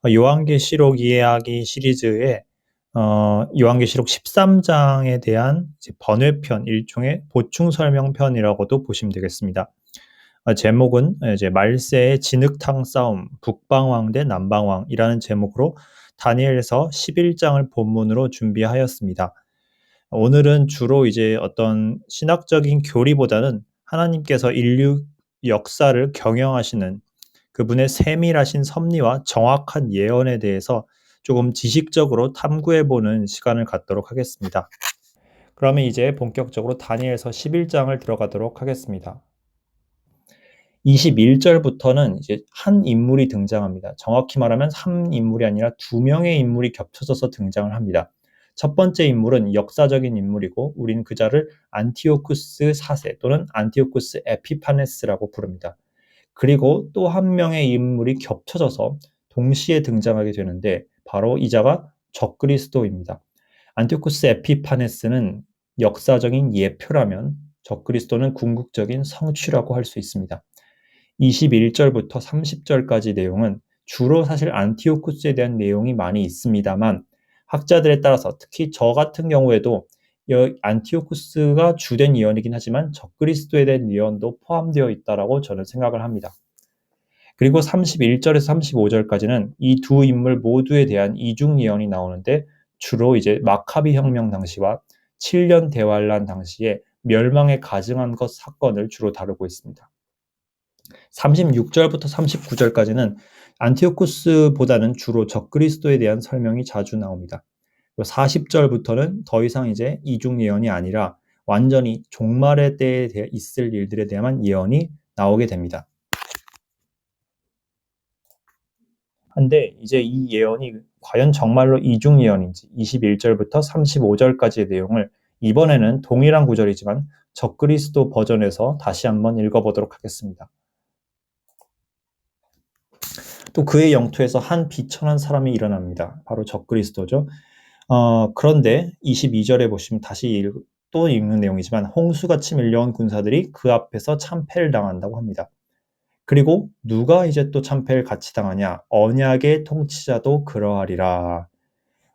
요한계시록 이야기 시리즈의 요한계시록 13장에 대한 이제 번외편, 일종의 보충 설명편이라고도 보시면 되겠습니다. 제목은 이제 말세의 진흙탕 싸움, 북방왕 대 남방왕이라는 제목으로 다니엘서 11장을 본문으로 준비하였습니다. 오늘은 주로 이제 어떤 신학적인 교리보다는 하나님께서 인류 역사를 경영하시는 그분의 세밀하신 섭리와 정확한 예언에 대해서 조금 지식적으로 탐구해보는 시간을 갖도록 하겠습니다. 그러면 이제 본격적으로 다니엘서 11장을 들어가도록 하겠습니다. 21절부터는 이제 한 인물이 등장합니다. 정확히 말하면 한 인물이 아니라 두 명의 인물이 겹쳐져서 등장을 합니다. 첫 번째 인물은 역사적인 인물이고 우리는 그자를 안티오쿠스 4세 또는 안티오쿠스 에피파네스라고 부릅니다. 그리고 또 한 명의 인물이 겹쳐져서 동시에 등장하게 되는데 바로 이자가 적그리스도입니다. 안티오쿠스 에피파네스는 역사적인 예표라면 적그리스도는 궁극적인 성취라고 할 수 있습니다. 21절부터 30절까지 내용은 주로 사실 안티오쿠스에 대한 내용이 많이 있습니다만 학자들에 따라서 특히 저 같은 경우에도 안티오쿠스가 주된 예언이긴 하지만 적그리스도에 대한 예언도 포함되어 있다라고 저는 생각을 합니다. 그리고 31절에서 35절까지는 이 두 인물 모두에 대한 이중 예언이 나오는데 주로 이제 마카비 혁명 당시와 7년 대환란 당시에 멸망에 가증한 것 사건을 주로 다루고 있습니다. 36절부터 39절까지는 안티오쿠스보다는 주로 적그리스도에 대한 설명이 자주 나옵니다. 40절부터는 더 이상 이제 이중 예언이 아니라 완전히 종말의 때에 있을 일들에 대한 예언이 나오게 됩니다. 한데 이제 이 예언이 과연 정말로 이중 예언인지 21절부터 35절까지의 내용을 이번에는 동일한 구절이지만 적그리스도 버전에서 다시 한번 읽어보도록 하겠습니다. 또 그의 영토에서 한 비천한 사람이 일어납니다. 바로 적그리스도죠. 그런데 22절에 보시면 다시 또 읽는 내용이지만 홍수같이 밀려온 군사들이 그 앞에서 참패를 당한다고 합니다. 그리고 누가 이제 또 참패를 같이 당하냐? 언약의 통치자도 그러하리라.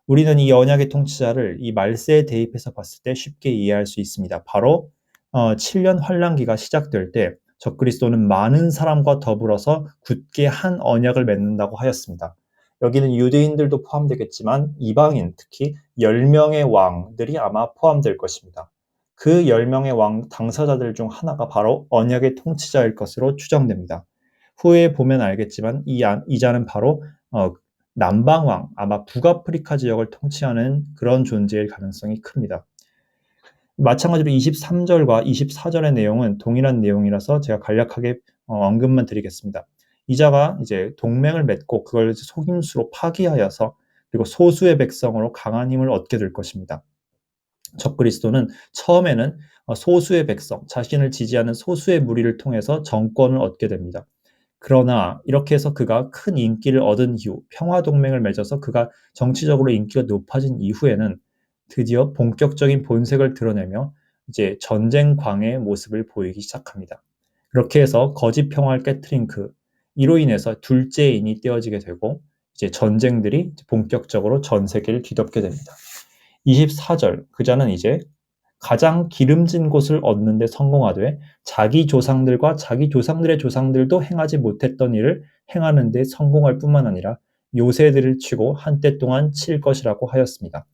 우리는 이 언약의 통치자를 이 말세에 대입해서 봤을 때 쉽게 이해할 수 있습니다. 바로 7년 환란기가 시작될 때 적그리스도는 많은 사람과 더불어서 굳게 한 언약을 맺는다고 하였습니다. 여기는 유대인들도 포함되겠지만 이방인, 특히 10명의 왕들이 아마 포함될 것입니다. 그 10명의 왕 당사자들 중 하나가 바로 언약의 통치자일 것으로 추정됩니다. 후에 보면 알겠지만 이자는 바로 남방왕, 아마 북아프리카 지역을 통치하는 그런 존재일 가능성이 큽니다. 마찬가지로 23절과 24절의 내용은 동일한 내용이라서 제가 간략하게 언급만 드리겠습니다. 이자가 이제 동맹을 맺고 그걸 속임수로 파기하여서 그리고 소수의 백성으로 강한 힘을 얻게 될 것입니다. 적그리스도는 처음에는 소수의 백성, 자신을 지지하는 소수의 무리를 통해서 정권을 얻게 됩니다. 그러나 이렇게 해서 그가 큰 인기를 얻은 이후 평화동맹을 맺어서 그가 정치적으로 인기가 높아진 이후에는 드디어 본격적인 본색을 드러내며 이제 전쟁광의 모습을 보이기 시작합니다. 그렇게 해서 거짓 평화를 깨트린 이로 인해서 둘째 인이 떼어지게 되고 이제 전쟁들이 본격적으로 전 세계를 뒤덮게 됩니다. 24절 그자는 이제 가장 기름진 곳을 얻는 데 성공하되 자기 조상들과 자기 조상들의 조상들도 행하지 못했던 일을 행하는 데 성공할 뿐만 아니라 요새들을 치고 한때 동안 칠 것이라고 하였습니다.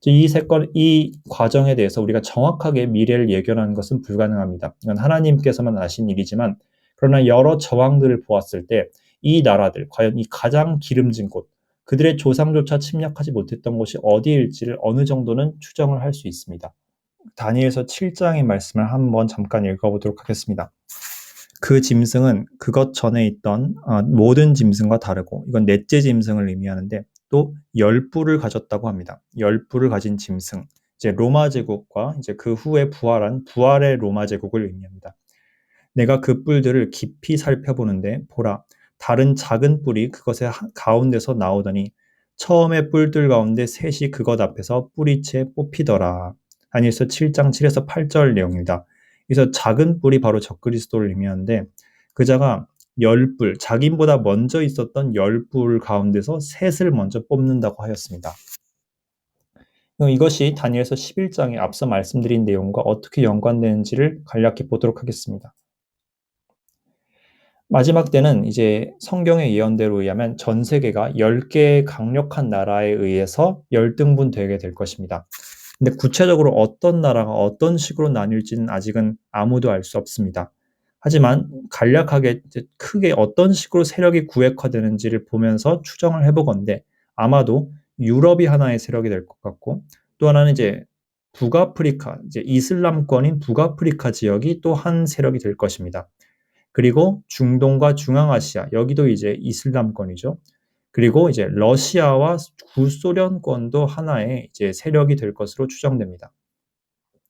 이 과정에 대해서 우리가 정확하게 미래를 예견하는 것은 불가능합니다. 이건 하나님께서만 아신 일이지만 그러나 여러 정황들을 보았을 때 이 나라들, 과연 이 가장 기름진 곳, 그들의 조상조차 침략하지 못했던 곳이 어디일지를 어느 정도는 추정을 할 수 있습니다. 다니엘서 7장의 말씀을 한번 잠깐 읽어보도록 하겠습니다. 그 짐승은 그것 전에 있던 모든 짐승과 다르고 이건 넷째 짐승을 의미하는데 또 10뿔을 가졌다고 합니다. 10뿔을 가진 짐승, 이제 로마 제국과 이제 그 후에 부활한 부활의 로마 제국을 의미합니다. 내가 그 뿔들을 깊이 살펴보는데 보라, 다른 작은 뿔이 그것의 가운데서 나오더니 처음의 뿔들 가운데 셋이 그것 앞에서 뿌리채 뽑히더라. 다니엘서 7장 7에서 8절 내용입니다. 그래서 작은 뿔이 바로 적그리스도를 의미하는데 그자가 10불, 자기보다 먼저 있었던 10불 가운데서 셋을 먼저 뽑는다고 하였습니다. 이것이 다니엘서 11장에 앞서 말씀드린 내용과 어떻게 연관되는지를 간략히 보도록 하겠습니다. 마지막 때는 이제 성경의 예언대로 의하면 전 세계가 10개의 강력한 나라에 의해서 열등분되게 될 것입니다. 근데 구체적으로 어떤 나라가 어떤 식으로 나뉠지는 아직은 아무도 알 수 없습니다. 하지만 간략하게 크게 어떤 식으로 세력이 구획화되는지를 보면서 추정을 해보건대 아마도 유럽이 하나의 세력이 될 것 같고, 또 하나는 이제 북아프리카, 이제 이슬람권인 북아프리카 지역이 또 한 세력이 될 것입니다. 그리고 중동과 중앙아시아, 여기도 이제 이슬람권이죠. 그리고 이제 러시아와 구소련권도 하나의 이제 세력이 될 것으로 추정됩니다.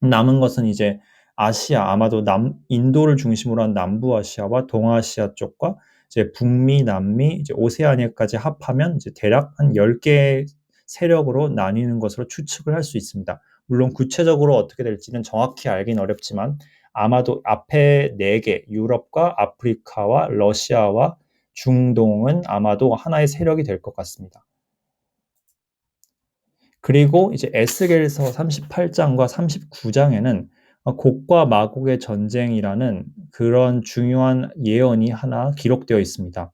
남은 것은 이제 아시아, 아마도 인도를 중심으로 한 남부아시아와 동아시아 쪽과 이제 북미, 남미, 이제 오세아니아까지 합하면 이제 대략 한 10개의 세력으로 나뉘는 것으로 추측을 할 수 있습니다. 물론 구체적으로 어떻게 될지는 정확히 알긴 어렵지만 아마도 앞에 4개, 유럽과 아프리카와 러시아와 중동은 아마도 하나의 세력이 될 것 같습니다. 그리고 이제 에스겔서 38장과 39장에는 곡과 마곡의 전쟁이라는 그런 중요한 예언이 하나 기록되어 있습니다.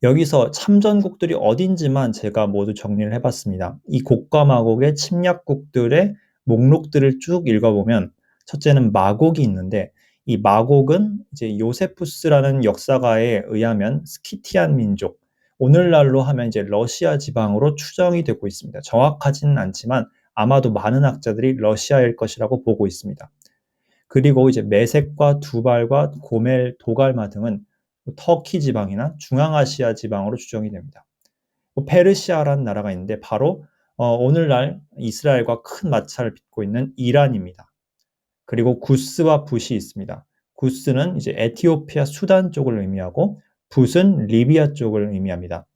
여기서 참전국들이 어딘지만 제가 모두 정리를 해봤습니다. 이 곡과 마곡의 침략국들의 목록들을 쭉 읽어보면 첫째는 마곡이 있는데, 이 마곡은 이제 요세푸스라는 역사가에 의하면 스키티안 민족, 오늘날로 하면 이제 러시아 지방으로 추정이 되고 있습니다. 정확하지는 않지만 아마도 많은 학자들이 러시아일 것이라고 보고 있습니다. 그리고 이제 메색과 두발과 고멜, 도갈마 등은 터키 지방이나 중앙아시아 지방으로 추정이 됩니다. 페르시아라는 나라가 있는데 바로 오늘날 이스라엘과 큰 마찰을 빚고 있는 이란입니다. 그리고 구스와 붓이 있습니다. 구스는 이제 에티오피아, 수단 쪽을 의미하고 붓은 리비아 쪽을 의미합니다.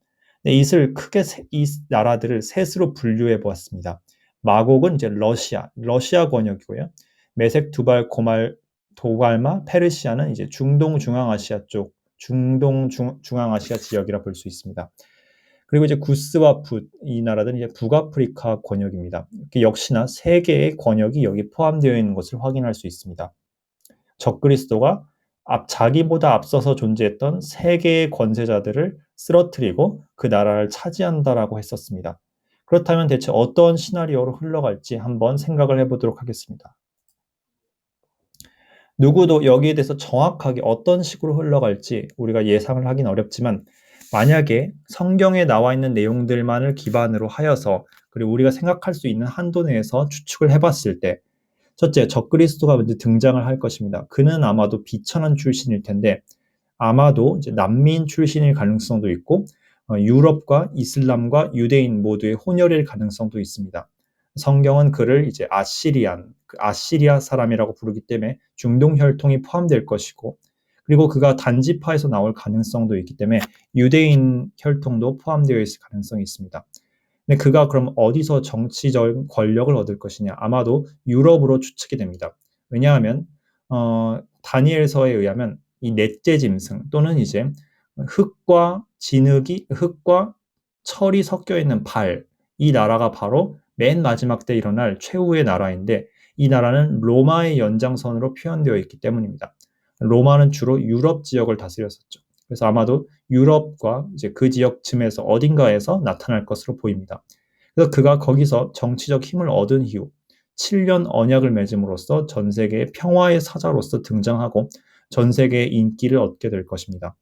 이것을 크게 이 나라들을 셋으로 분류해 보았습니다. 마곡은 이제 러시아 권역이고요. 메색, 두발, 고말, 도갈마, 페르시아는 이제 중동 중앙아시아 쪽, 중앙아시아 지역이라 볼 수 있습니다. 그리고 이제 구스와 붓, 이 나라들은 이제 북아프리카 권역입니다. 역시나 세 개의 권역이 여기 포함되어 있는 것을 확인할 수 있습니다. 적그리스도가 자기보다 앞서서 존재했던 세 개의 권세자들을 쓰러뜨리고 그 나라를 차지한다라고 했었습니다. 그렇다면 대체 어떤 시나리오로 흘러갈지 한번 생각을 해보도록 하겠습니다. 누구도 여기에 대해서 정확하게 어떤 식으로 흘러갈지 우리가 예상을 하긴 어렵지만, 만약에 성경에 나와 있는 내용들만을 기반으로 하여서 그리고 우리가 생각할 수 있는 한도 내에서 추측을 해봤을 때, 첫째, 적그리스도가 먼저 등장을 할 것입니다. 그는 아마도 비천한 출신일 텐데 아마도 이제 난민 출신일 가능성도 있고 유럽과 이슬람과 유대인 모두의 혼혈일 가능성도 있습니다. 성경은 그를 이제 아시리아 사람이라고 부르기 때문에 중동 혈통이 포함될 것이고, 그리고 그가 단지파에서 나올 가능성도 있기 때문에 유대인 혈통도 포함되어 있을 가능성이 있습니다. 근데 그가 그럼 어디서 정치적 권력을 얻을 것이냐? 아마도 유럽으로 추측이 됩니다. 왜냐하면 다니엘서에 의하면 이 넷째 짐승 또는 이제 흙과 철이 섞여 있는 발, 이 나라가 바로 맨 마지막 때 일어날 최후의 나라인데, 이 나라는 로마의 연장선으로 표현되어 있기 때문입니다. 로마는 주로 유럽 지역을 다스렸었죠. 그래서 아마도 유럽과 이제 그 지역쯤에서 어딘가에서 나타날 것으로 보입니다. 그래서 그가 거기서 정치적 힘을 얻은 이후 7년 언약을 맺음으로써 전 세계의 평화의 사자로서 등장하고 전 세계의 인기를 얻게 될 것입니다.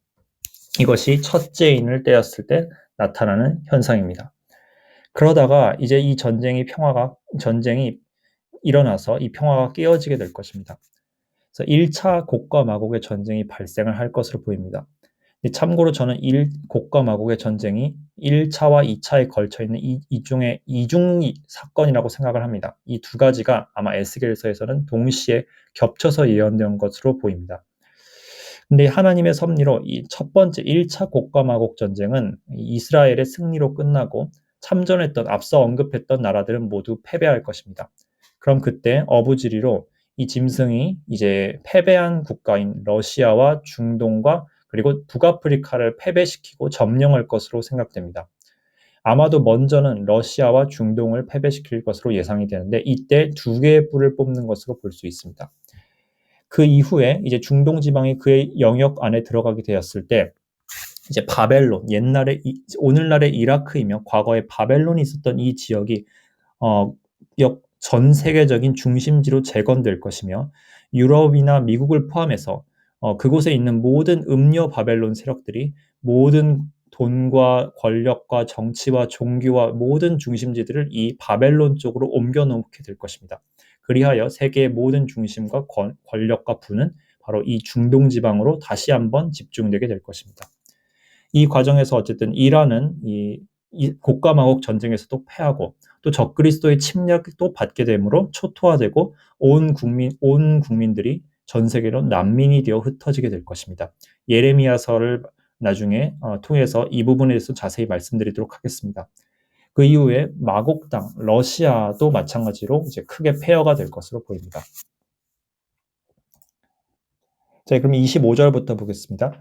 이것이 첫째 인을 떼었을 때 나타나는 현상입니다. 그러다가 이제 이 전쟁이 일어나서 이 평화가 깨어지게 될 것입니다. 그래서 1차 곡과 마곡의 전쟁이 발생을 할 것으로 보입니다. 참고로 저는 곡과 마곡의 전쟁이 1차와 2차에 걸쳐 있는 이중의 이중 사건이라고 생각을 합니다. 이 두 가지가 아마 에스겔서에서는 동시에 겹쳐서 예언된 것으로 보입니다. 근데 하나님의 섭리로 이 첫 번째 1차 곡과 마곡 전쟁은 이스라엘의 승리로 끝나고 참전했던 앞서 언급했던 나라들은 모두 패배할 것입니다. 그럼 그때 어부지리로 이 짐승이 이제 패배한 국가인 러시아와 중동과 그리고 북아프리카를 패배시키고 점령할 것으로 생각됩니다. 아마도 먼저는 러시아와 중동을 패배시킬 것으로 예상이 되는데 이때 두 개의 뿔을 뽑는 것으로 볼 수 있습니다. 그 이후에 이제 중동 지방이 그의 영역 안에 들어가게 되었을 때 이제 바벨론, 옛날에 오늘날의 이라크이며 과거에 바벨론이 있었던 이 지역이 어, 전 세계적인 중심지로 재건될 것이며 유럽이나 미국을 포함해서 그곳에 있는 모든 음녀 바벨론 세력들이 모든 돈과 권력과 정치와 종교와 모든 중심지들을 이 바벨론 쪽으로 옮겨놓게 될 것입니다. 그리하여 세계의 모든 중심과 권력과 부는 바로 이 중동 지방으로 다시 한번 집중되게 될 것입니다. 이 과정에서 어쨌든 이란은 이 곡가마곡 전쟁에서도 패하고 또 적그리스도의 침략도 받게 되므로 초토화되고 온 국민들이 전 세계로 난민이 되어 흩어지게 될 것입니다. 예레미야서를 나중에 통해서 이 부분에 대해서 자세히 말씀드리도록 하겠습니다. 그 이후에 마곡 땅 러시아도 마찬가지로 이제 크게 폐허가 될 것으로 보입니다. 자, 그럼 25절부터 보겠습니다.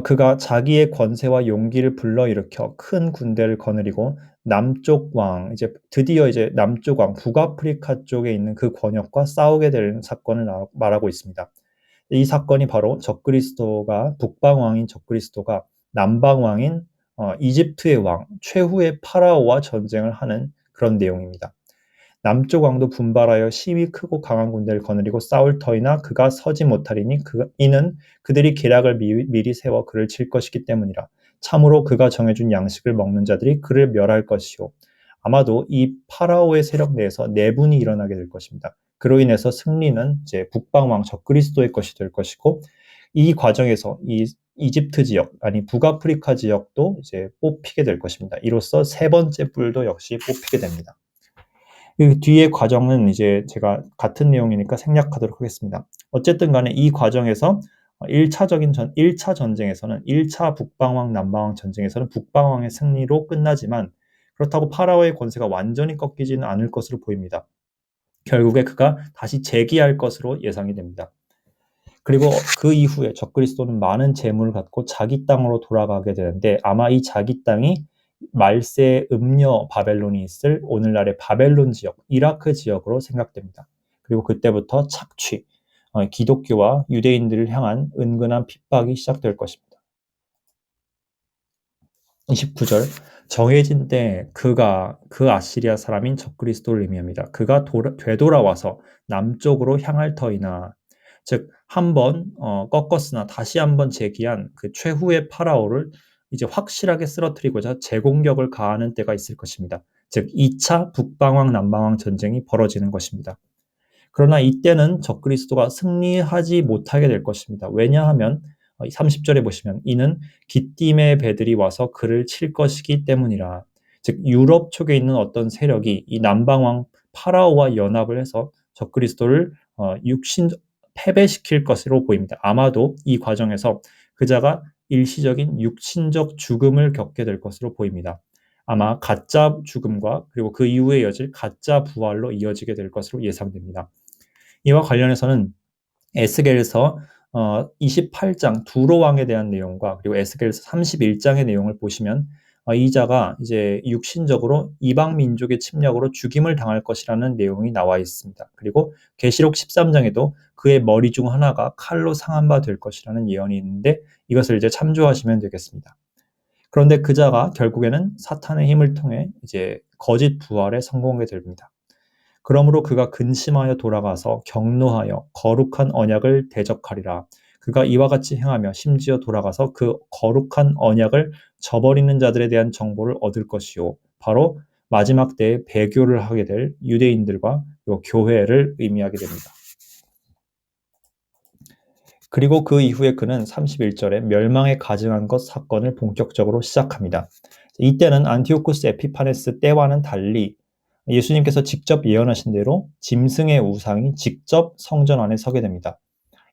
그가 자기의 권세와 용기를 불러일으켜 큰 군대를 거느리고 남쪽 왕, 드디어 남쪽 왕, 북아프리카 쪽에 있는 그 권역과 싸우게 될 사건을 말하고 있습니다. 이 사건이 바로 북방 왕인 적그리스도가 남방 왕인 이집트의 왕, 최후의 파라오와 전쟁을 하는 그런 내용입니다. 남쪽 왕도 분발하여 심히 크고 강한 군대를 거느리고 싸울 터이나 그가 서지 못하리니 이는 그들이 계략을 미리 세워 그를 칠 것이기 때문이라. 참으로 그가 정해준 양식을 먹는 자들이 그를 멸할 것이요. 아마도 이 파라오의 세력 내에서 내분이 일어나게 될 것입니다. 그로 인해서 승리는 이제 북방 왕 적그리스도의 것이 될 것이고 이 과정에서 이 이집트 지역, 아니 북아프리카 지역도 이제 뽑히게 될 것입니다. 이로써 세 번째 뿔도 역시 뽑히게 됩니다. 그 뒤의 과정은 이제 제가 같은 내용이니까 생략하도록 하겠습니다. 어쨌든 간에 이 과정에서 1차 전쟁에서는 1차 북방왕 남방왕 전쟁에서는 북방왕의 승리로 끝나지만 그렇다고 파라오의 권세가 완전히 꺾이지는 않을 것으로 보입니다. 결국에 그가 다시 재기할 것으로 예상이 됩니다. 그리고 그 이후에 적그리스도는 많은 재물을 갖고 자기 땅으로 돌아가게 되는데 아마 이 자기 땅이 말세 음녀 바벨론이 있을 오늘날의 바벨론 지역, 이라크 지역으로 생각됩니다. 그리고 그때부터 기독교와 유대인들을 향한 은근한 핍박이 시작될 것입니다. 29절 정해진 때 그가 그 아시리아 사람인 적그리스도를 의미합니다. 그가 되돌아와서 남쪽으로 향할 터이나 즉 한번 꺾었으나 다시 한번 재기한 그 최후의 파라오를 이제 확실하게 쓰러뜨리고자 재공격을 가하는 때가 있을 것입니다. 즉 2차 북방왕 남방왕 전쟁이 벌어지는 것입니다. 그러나 이때는 적그리스도가 승리하지 못하게 될 것입니다. 왜냐하면 30절에 보시면 이는 기띔의 배들이 와서 그를 칠 것이기 때문이라. 즉 유럽 쪽에 있는 어떤 세력이 이 남방왕 파라오와 연합을 해서 적그리스도를 패배시킬 것으로 보입니다. 아마도 이 과정에서 그자가 일시적인 육신적 죽음을 겪게 될 것으로 보입니다. 아마 가짜 죽음과 그리고 그 이후에 이어질 가짜 부활로 이어지게 될 것으로 예상됩니다. 이와 관련해서는 에스겔서 28장 두로 왕에 대한 내용과 그리고 에스겔서 31장의 내용을 보시면 이 자가 이제 육신적으로 이방 민족의 침략으로 죽임을 당할 것이라는 내용이 나와 있습니다. 그리고 계시록 13장에도 그의 머리 중 하나가 칼로 상한 바 될 것이라는 예언이 있는데 이것을 이제 참조하시면 되겠습니다. 그런데 그 자가 결국에는 사탄의 힘을 통해 이제 거짓 부활에 성공하게 됩니다. 그러므로 그가 근심하여 돌아가서 경노하여 거룩한 언약을 대적하리라. 그가 이와 같이 행하며 심지어 돌아가서 그 거룩한 언약을 저버리는 자들에 대한 정보를 얻을 것이요. 바로 마지막 때에 배교를 하게 될 유대인들과 교회를 의미하게 됩니다. 그리고 그 이후에 그는 31절에 멸망에 가증한 것 사건을 본격적으로 시작합니다. 이때는 안티오쿠스 에피파네스 때와는 달리 예수님께서 직접 예언하신 대로 짐승의 우상이 직접 성전 안에 서게 됩니다.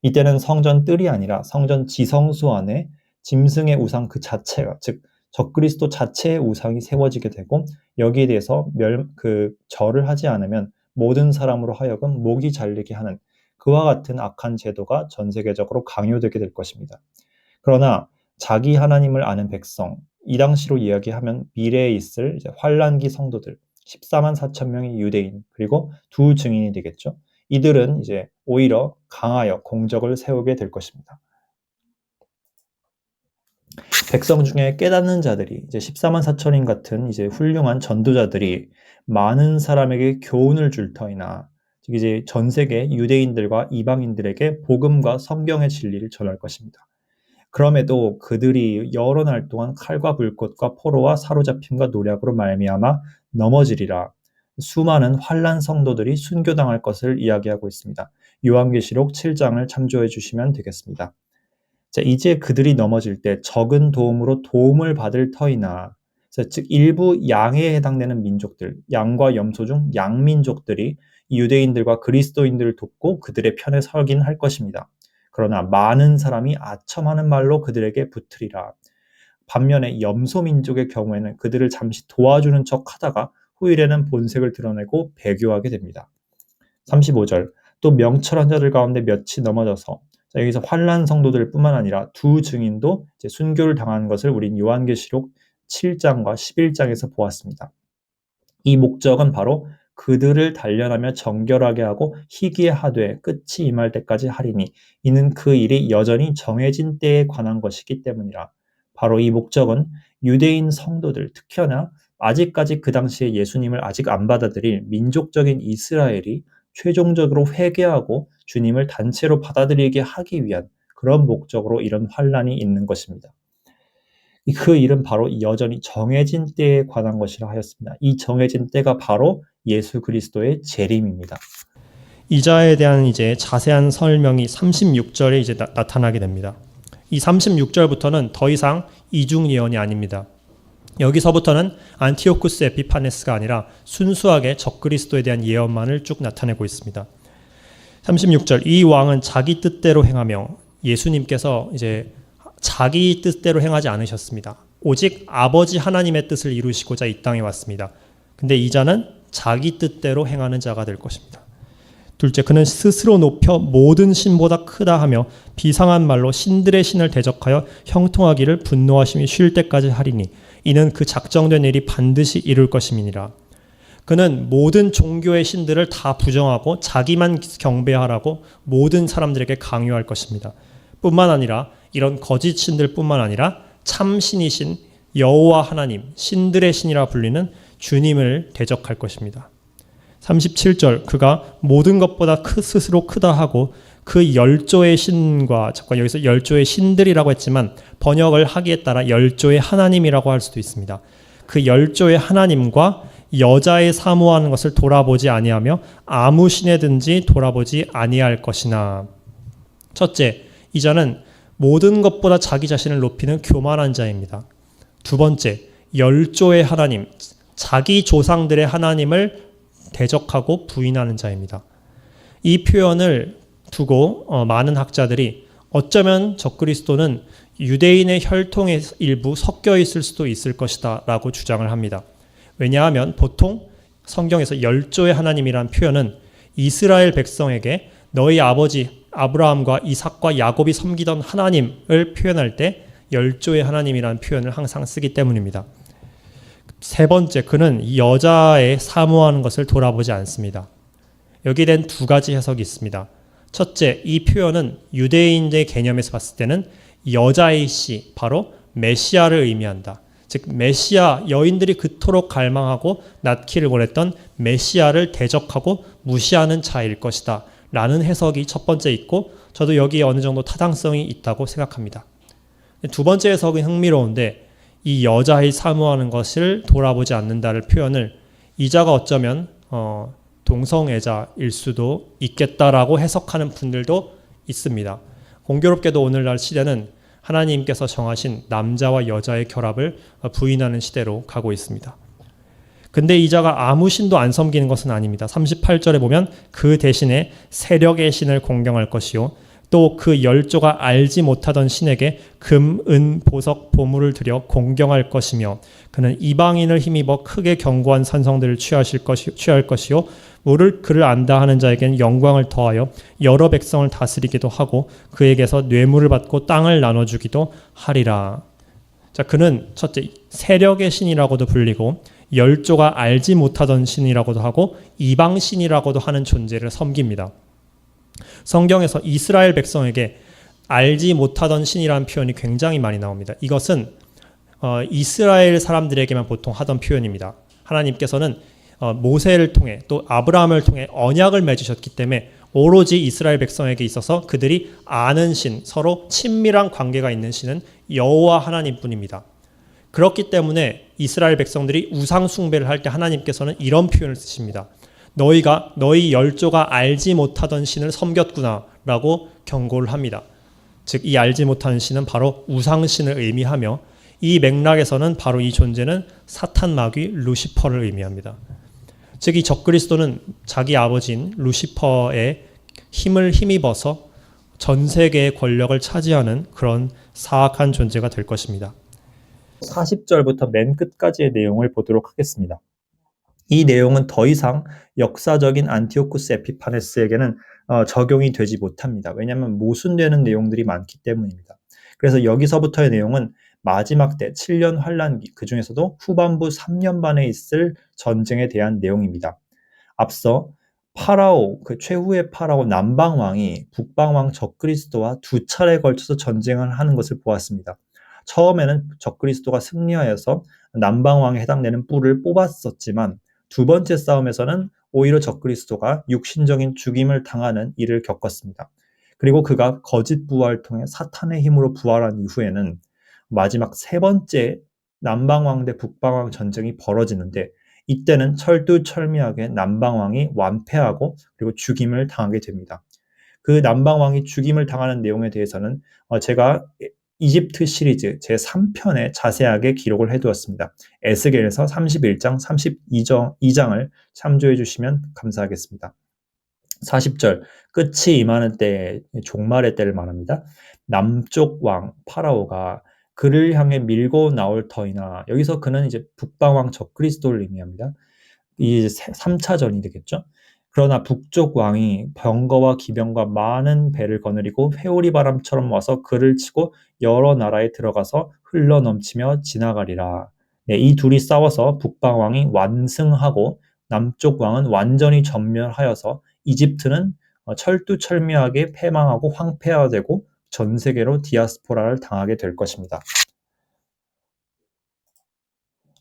이때는 성전 뜰이 아니라 성전 지성소 안에 짐승의 우상 그 자체가, 즉 적그리스도 자체의 우상이 세워지게 되고 여기에 대해서 절을 하지 않으면 모든 사람으로 하여금 목이 잘리게 하는 그와 같은 악한 제도가 전 세계적으로 강요되게 될 것입니다. 그러나 자기 하나님을 아는 백성, 이 당시로 이야기하면 미래에 있을 이제 환란기 성도들, 14만 4천 명의 유대인, 그리고 두 증인이 되겠죠. 이들은 이제 오히려 강하여 공적을 세우게 될 것입니다. 백성 중에 깨닫는 자들이 이제 14만 4천인 같은 이제 훌륭한 전도자들이 많은 사람에게 교훈을 줄 터이나, 즉 이제 전 세계 유대인들과 이방인들에게 복음과 성경의 진리를 전할 것입니다. 그럼에도 그들이 여러 날 동안 칼과 불꽃과 포로와 사로잡힘과 노략으로 말미암아 넘어지리라. 수많은 환난 성도들이 순교당할 것을 이야기하고 있습니다. 요한계시록 7장을 참조해 주시면 되겠습니다. 자, 이제 그들이 넘어질 때 적은 도움으로 도움을 받을 터이나, 즉 일부 양에 해당되는 민족들, 양과 염소 중 양민족들이 유대인들과 그리스도인들을 돕고 그들의 편에 서긴 할 것입니다. 그러나 많은 사람이 아첨하는 말로 그들에게 붙으리라. 반면에 염소 민족의 경우에는 그들을 잠시 도와주는 척 하다가 후일에는 본색을 드러내고 배교하게 됩니다. 35절, 또 명철한 자들 가운데 몇이 넘어져서, 자, 여기서 환난 성도들 뿐만 아니라 두 증인도 이제 순교를 당한 것을 우린 요한계시록 7장과 11장에서 보았습니다. 이 목적은 바로 그들을 단련하며 정결하게 하고 희귀에 하되 끝이 임할 때까지 하리니, 이는 그 일이 여전히 정해진 때에 관한 것이기 때문이라. 바로 이 목적은 유대인 성도들, 특히나 아직까지 그 당시에 예수님을 아직 안 받아들일 민족적인 이스라엘이 최종적으로 회개하고 주님을 단체로 받아들이게 하기 위한 그런 목적으로 이런 환란이 있는 것입니다. 그 일은 바로 여전히 정해진 때에 관한 것이라 하였습니다. 이 정해진 때가 바로 예수 그리스도의 재림입니다. 이자에 대한 이제 자세한 설명이 36절에 이제 나타나게 됩니다. 이 36절부터는 더 이상 이중 예언이 아닙니다. 여기서부터는 안티오쿠스 에피파네스가 아니라 순수하게 적그리스도에 대한 예언만을 쭉 나타내고 있습니다. 36절, 이 왕은 자기 뜻대로 행하며, 예수님께서 이제 자기 뜻대로 행하지 않으셨습니다. 오직 아버지 하나님의 뜻을 이루시고자 이 땅에 왔습니다. 근데 이 자는 자기 뜻대로 행하는 자가 될 것입니다. 둘째, 그는 스스로 높여 모든 신보다 크다 하며 비상한 말로 신들의 신을 대적하여 형통하기를 분노하심이 쉴 때까지 하리니, 이는 그 작정된 일이 반드시 이룰 것임이니라. 그는 모든 종교의 신들을 다 부정하고 자기만 경배하라고 모든 사람들에게 강요할 것입니다. 뿐만 아니라 이런 거짓 신들 뿐만 아니라 참신이신 여호와 하나님, 신들의 신이라 불리는 주님을 대적할 것입니다. 37절, 그가 모든 것보다 스스로 크다 하고 그 열조의 신과, 잠깐 여기서 열조의 신들이라고 했지만 번역을 하기에 따라 열조의 하나님이라고 할 수도 있습니다. 그 열조의 하나님과 여자의 사모하는 것을 돌아보지 아니하며 아무 신에든지 돌아보지 아니할 것이나. 첫째, 이 자는 모든 것보다 자기 자신을 높이는 교만한 자입니다. 두 번째, 열조의 하나님, 자기 조상들의 하나님을 대적하고 부인하는 자입니다. 이 표현을 두고 많은 학자들이 어쩌면 적그리스도는 유대인의 혈통의 일부 섞여 있을 수도 있을 것이다 라고 주장을 합니다. 왜냐하면 보통 성경에서 열조의 하나님이라는 표현은 이스라엘 백성에게 너희 아버지 아브라함과 이삭과 야곱이 섬기던 하나님을 표현할 때 열조의 하나님이라는 표현을 항상 쓰기 때문입니다. 세 번째, 그는 여자의 사모하는 것을 돌아보지 않습니다. 여기에 대한 두 가지 해석이 있습니다. 첫째, 이 표현은 유대인의 개념에서 봤을 때는 여자의 씨, 바로 메시아를 의미한다. 즉 메시아, 여인들이 그토록 갈망하고 낳기를 원했던 메시아를 대적하고 무시하는 자일 것이다 라는 해석이 첫 번째 있고, 저도 여기에 어느 정도 타당성이 있다고 생각합니다. 두 번째 해석은 흥미로운데, 이 여자의 사모하는 것을 돌아보지 않는다를 표현을 이자가 어쩌면 동성애자일 수도 있겠다라고 해석하는 분들도 있습니다. 공교롭게도 오늘날 시대는 하나님께서 정하신 남자와 여자의 결합을 부인하는 시대로 가고 있습니다. 근데 이자가 아무 신도 안 섬기는 것은 아닙니다. 38절에 보면 그 대신에 세력의 신을 공경할 것이요 또 그 열조가 알지 못하던 신에게 금, 은, 보석, 보물을 들여 공경할 것이며 그는 이방인을 힘입어 크게 견고한 산성들을 취할 것이요 모를 그를 안다 하는 자에게는 영광을 더하여 여러 백성을 다스리기도 하고 그에게서 뇌물을 받고 땅을 나눠주기도 하리라. 자, 그는 첫째 세력의 신이라고도 불리고 열조가 알지 못하던 신이라고도 하고 이방 신이라고도 하는 존재를 섬깁니다. 성경에서 이스라엘 백성에게 알지 못하던 신이라는 표현이 굉장히 많이 나옵니다. 이것은 이스라엘 사람들에게만 보통 하던 표현입니다. 하나님께서는 모세를 통해 또 아브라함을 통해 언약을 맺으셨기 때문에 오로지 이스라엘 백성에게 있어서 그들이 아는 신, 서로 친밀한 관계가 있는 신은 여호와 하나님뿐입니다. 그렇기 때문에 이스라엘 백성들이 우상 숭배를 할 때 하나님께서는 이런 표현을 쓰십니다. 너희 열조가 알지 못하던 신을 섬겼구나라고 경고를 합니다. 즉 이 알지 못하는 신은 바로 우상신을 의미하며 이 맥락에서는 바로 이 존재는 사탄 마귀 루시퍼를 의미합니다. 즉 이 적그리스도는 자기 아버지인 루시퍼의 힘을 힘입어서 전 세계의 권력을 차지하는 그런 사악한 존재가 될 것입니다. 40절부터 맨 끝까지의 내용을 보도록 하겠습니다. 이 내용은 더 이상 역사적인 안티오쿠스 에피파네스에게는 적용이 되지 못합니다. 왜냐하면 모순되는 내용들이 많기 때문입니다. 그래서 여기서부터의 내용은 마지막 때 7년 환란기, 그 중에서도 후반부 3년 반에 있을 전쟁에 대한 내용입니다. 앞서 파라오, 그 최후의 파라오 남방왕이 북방왕 적그리스도와 두 차례에 걸쳐서 전쟁을 하는 것을 보았습니다. 처음에는 적그리스도가 승리하여서 남방왕에 해당되는 뿔을 뽑았었지만 두 번째 싸움에서는 오히려 적그리스도가 육신적인 죽임을 당하는 일을 겪었습니다. 그리고 그가 거짓 부활을 통해 사탄의 힘으로 부활한 이후에는 마지막 세 번째 남방왕 대 북방왕 전쟁이 벌어지는데 이때는 철두철미하게 남방왕이 완패하고 그리고 죽임을 당하게 됩니다. 그 남방왕이 죽임을 당하는 내용에 대해서는 제가 이집트 시리즈 제3편에 자세하게 기록을 해두었습니다. 에스겔에서 31장, 32장을 참조해 주시면 감사하겠습니다. 40절, 끝이 임하는 때, 종말의 때를 말합니다. 남쪽 왕 파라오가 그를 향해 밀고 나올 터이나, 여기서 그는 이제 북방왕 적그리스도를 의미합니다. 이 3차전이 되겠죠. 그러나 북쪽 왕이 병거와 기병과 많은 배를 거느리고 회오리 바람처럼 와서 그를 치고 여러 나라에 들어가서 흘러 넘치며 지나가리라. 네, 이 둘이 싸워서 북방 왕이 완승하고 남쪽 왕은 완전히 전멸하여서 이집트는 철두철미하게 패망하고 황폐화되고 전 세계로 디아스포라를 당하게 될 것입니다.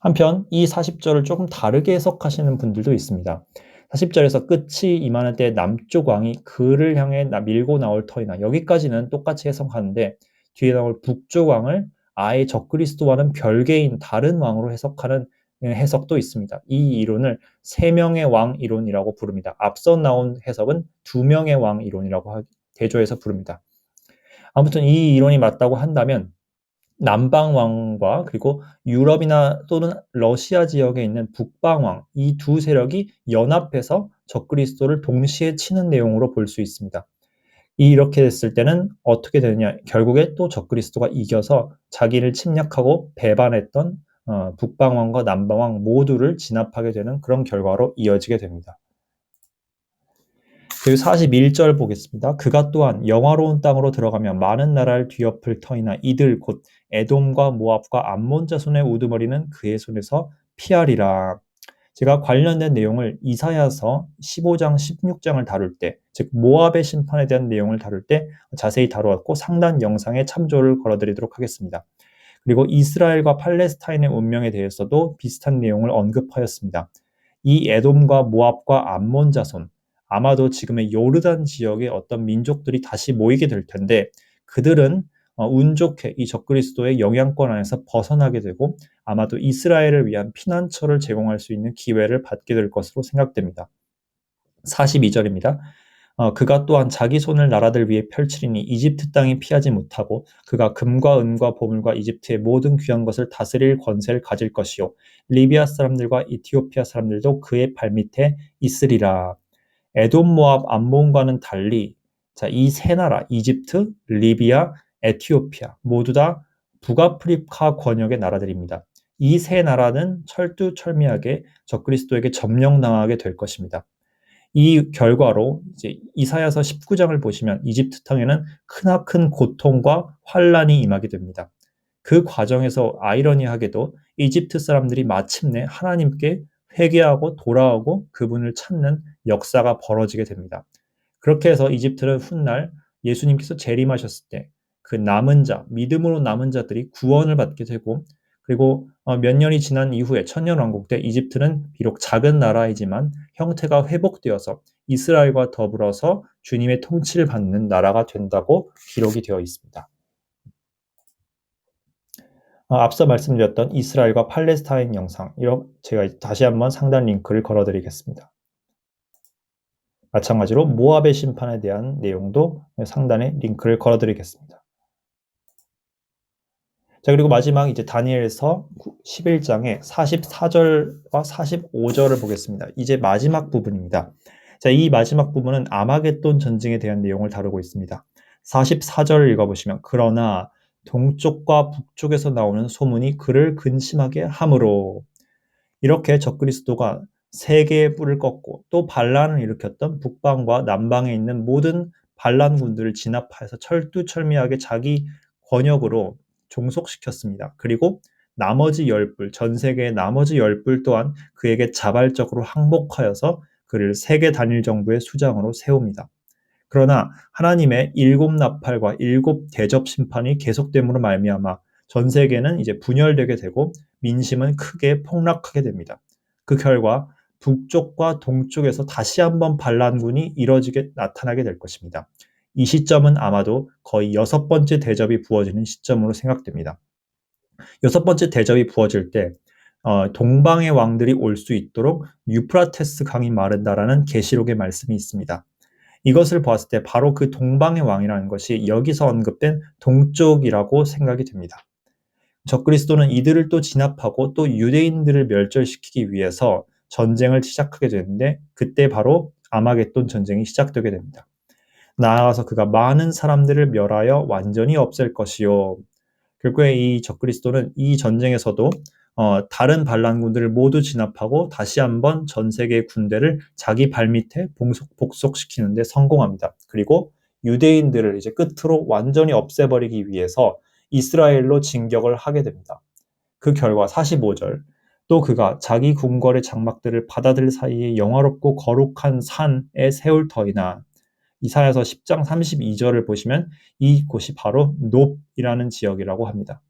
한편 이 40절을 조금 다르게 해석하시는 분들도 있습니다. 40절에서 끝이 임하는 때 남쪽 왕이 그를 향해 밀고 나올 터이나, 여기까지는 똑같이 해석하는데 뒤에 나올 북쪽 왕을 아예 적그리스도와는 별개인 다른 왕으로 해석하는 해석도 있습니다. 이 이론을 세 명의 왕 이론이라고 부릅니다. 앞서 나온 해석은 두 명의 왕 이론이라고 대조해서 부릅니다. 아무튼 이 이론이 맞다고 한다면 남방왕과 그리고 유럽이나 또는 러시아 지역에 있는 북방왕, 이 두 세력이 연합해서 적그리스도를 동시에 치는 내용으로 볼 수 있습니다. 이렇게 됐을 때는 어떻게 되느냐? 결국에 또 적그리스도가 이겨서 자기를 침략하고 배반했던 북방왕과 남방왕 모두를 진압하게 되는 그런 결과로 이어지게 됩니다. 그리고 41절 보겠습니다. 그가 또한 영화로운 땅으로 들어가며 많은 나라를 뒤엎을 터이나 이들 곧 에돔과 모압과 암몬 자손의 우두머리는 그의 손에서 피하리라. 제가 관련된 내용을 이사야서 15장, 16장을 다룰 때, 즉 모압의 심판에 대한 내용을 다룰 때 자세히 다루었고 상단 영상에 참조를 걸어드리도록 하겠습니다. 그리고 이스라엘과 팔레스타인의 운명에 대해서도 비슷한 내용을 언급하였습니다. 이 에돔과 모압과 암몬 자손, 아마도 지금의 요르단 지역의 어떤 민족들이 다시 모이게 될 텐데 그들은 운 좋게 이 적그리스도의 영향권 안에서 벗어나게 되고 아마도 이스라엘을 위한 피난처를 제공할 수 있는 기회를 받게 될 것으로 생각됩니다. 42절입니다. 그가 또한 자기 손을 나라들 위에 펼치리니 이집트 땅이 피하지 못하고 그가 금과 은과 보물과 이집트의 모든 귀한 것을 다스릴 권세를 가질 것이요 리비아 사람들과 이티오피아 사람들도 그의 발밑에 있으리라. 에돔, 모압, 암몬과는 달리 자, 이 세 나라, 이집트, 리비아, 에티오피아 모두 다 북아프리카 권역의 나라들입니다. 이 세 나라는 철두철미하게 적그리스도에게 점령당하게 될 것입니다. 이 결과로 이제 이사야서 19장을 보시면 이집트 땅에는 크나큰 고통과 환란이 임하게 됩니다. 그 과정에서 아이러니하게도 이집트 사람들이 마침내 하나님께 회개하고 돌아오고 그분을 찾는 역사가 벌어지게 됩니다. 그렇게 해서 이집트는 훗날 예수님께서 재림하셨을 때 그 남은 자, 믿음으로 남은 자들이 구원을 받게 되고, 그리고 몇 년이 지난 이후에 천년왕국 때 이집트는 비록 작은 나라이지만 형태가 회복되어서 이스라엘과 더불어서 주님의 통치를 받는 나라가 된다고 기록이 되어 있습니다. 앞서 말씀드렸던 이스라엘과 팔레스타인 영상, 제가 다시 한번 상단 링크를 걸어드리겠습니다. 마찬가지로 모압의 심판에 대한 내용도 상단에 링크를 걸어드리겠습니다. 자, 그리고 마지막 이제 다니엘서 11장의 44절과 45절을 보겠습니다. 이제 마지막 부분입니다. 자, 이 마지막 부분은 아마겟돈 전쟁에 대한 내용을 다루고 있습니다. 44절을 읽어보시면 그러나 동쪽과 북쪽에서 나오는 소문이 그를 근심하게 하므로, 이렇게 적그리스도가 세 개의 뿔을 꺾고 또 반란을 일으켰던 북방과 남방에 있는 모든 반란군들을 진압하여서 철두철미하게 자기 권역으로 종속시켰습니다. 그리고 나머지 10뿔, 전 세계의 나머지 10뿔 또한 그에게 자발적으로 항복하여서 그를 세계 단일 정부의 수장으로 세웁니다. 그러나 하나님의 7나팔과 7대접 심판이 계속됨으로 말미암아 전 세계는 이제 분열되게 되고 민심은 크게 폭락하게 됩니다. 그 결과 북쪽과 동쪽에서 다시 한번 반란군이 나타나게 될 것입니다. 이 시점은 아마도 거의 6번째 대접이 부어지는 시점으로 생각됩니다. 6번째 대접이 부어질 때 동방의 왕들이 올 수 있도록 유프라테스 강이 마른다라는 계시록의 말씀이 있습니다. 이것을 보았을 때 바로 그 동방의 왕이라는 것이 여기서 언급된 동쪽이라고 생각이 됩니다. 적그리스도는 이들을 또 진압하고 또 유대인들을 멸절시키기 위해서 전쟁을 시작하게 되는데, 그때 바로 아마겟돈 전쟁이 시작되게 됩니다. 나아가서 그가 많은 사람들을 멸하여 완전히 없앨 것이요. 결국에 이 적그리스도는 이 전쟁에서도 다른 반란군들을 모두 진압하고 다시 한번 전 세계의 군대를 자기 발밑에 복속시키는 데 성공합니다. 그리고 유대인들을 이제 끝으로 완전히 없애버리기 위해서 이스라엘로 진격을 하게 됩니다. 그 결과 45절, 또 그가 자기 궁궐의 장막들을 바다들 사이에 영화롭고 거룩한 산에 세울 터이나. 이사야서 10장 32절을 보시면 이곳이 바로 놉이라는 지역이라고 합니다.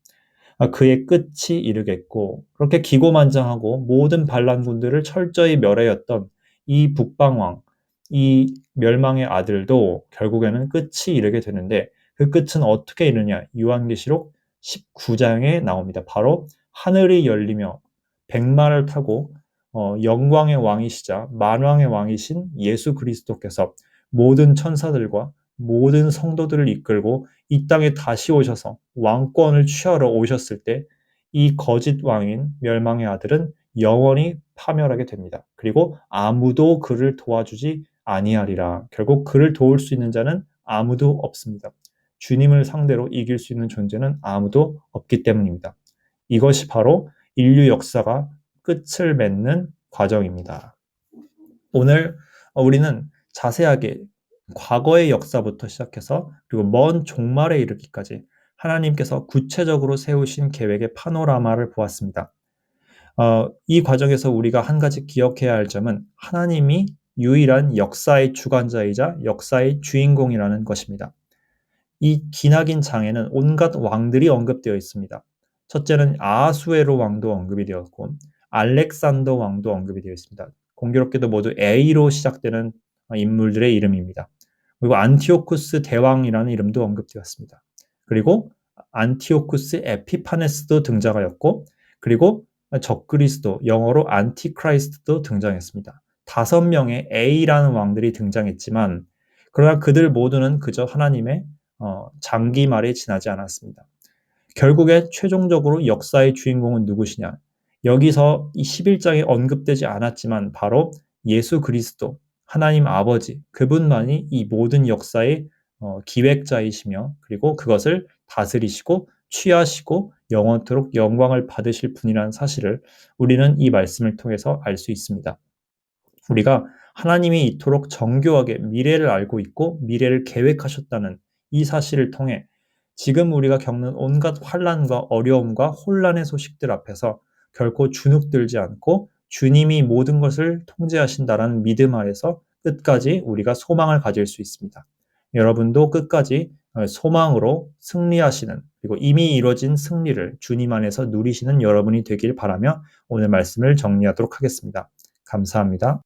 그의 끝이 이르겠고, 그렇게 기고만장하고 모든 반란군들을 철저히 멸하였던 이 북방왕, 이 멸망의 아들도 결국에는 끝이 이르게 되는데, 그 끝은 어떻게 이르냐? 요한계시록 19장에 나옵니다. 바로 하늘이 열리며 백마를 타고 영광의 왕이시자 만왕의 왕이신 예수 그리스도께서 모든 천사들과 모든 성도들을 이끌고 이 땅에 다시 오셔서 왕권을 취하러 오셨을 때 이 거짓 왕인 멸망의 아들은 영원히 파멸하게 됩니다. 그리고 아무도 그를 도와주지 아니하리라. 결국 그를 도울 수 있는 자는 아무도 없습니다. 주님을 상대로 이길 수 있는 존재는 아무도 없기 때문입니다. 이것이 바로 인류 역사가 끝을 맺는 과정입니다. 오늘 우리는 자세하게 과거의 역사부터 시작해서 그리고 먼 종말에 이르기까지 하나님께서 구체적으로 세우신 계획의 파노라마를 보았습니다. 이 과정에서 우리가 한 가지 기억해야 할 점은 하나님이 유일한 역사의 주관자이자 역사의 주인공이라는 것입니다. 이 기나긴 장에는 온갖 왕들이 언급되어 있습니다. 첫째는 아하수에로 왕도 언급이 되었고 알렉산더 왕도 언급이 되어 있습니다. 공교롭게도 모두 A로 시작되는 인물들의 이름입니다. 그리고 안티오쿠스 대왕이라는 이름도 언급되었습니다. 그리고 안티오쿠스 에피파네스도 등장하였고, 그리고 적그리스도, 영어로 안티크라이스트도 등장했습니다. 5명의 A라는 왕들이 등장했지만, 그러나 그들 모두는 그저 하나님의 장기 말에 지나지 않았습니다. 결국에 최종적으로 역사의 주인공은 누구시냐? 여기서 이 11장에 언급되지 않았지만 바로 예수 그리스도, 하나님 아버지, 그분만이 이 모든 역사의 기획자이시며 그리고 그것을 다스리시고 취하시고 영원토록 영광을 받으실 분이라는 사실을 우리는 이 말씀을 통해서 알 수 있습니다. 우리가 하나님이 이토록 정교하게 미래를 알고 있고 미래를 계획하셨다는 이 사실을 통해 지금 우리가 겪는 온갖 환난과 어려움과 혼란의 소식들 앞에서 결코 주눅들지 않고 주님이 모든 것을 통제하신다라는 믿음 아래서 끝까지 우리가 소망을 가질 수 있습니다. 여러분도 끝까지 소망으로 승리하시는 그리고 이미 이루어진 승리를 주님 안에서 누리시는 여러분이 되길 바라며 오늘 말씀을 정리하도록 하겠습니다. 감사합니다.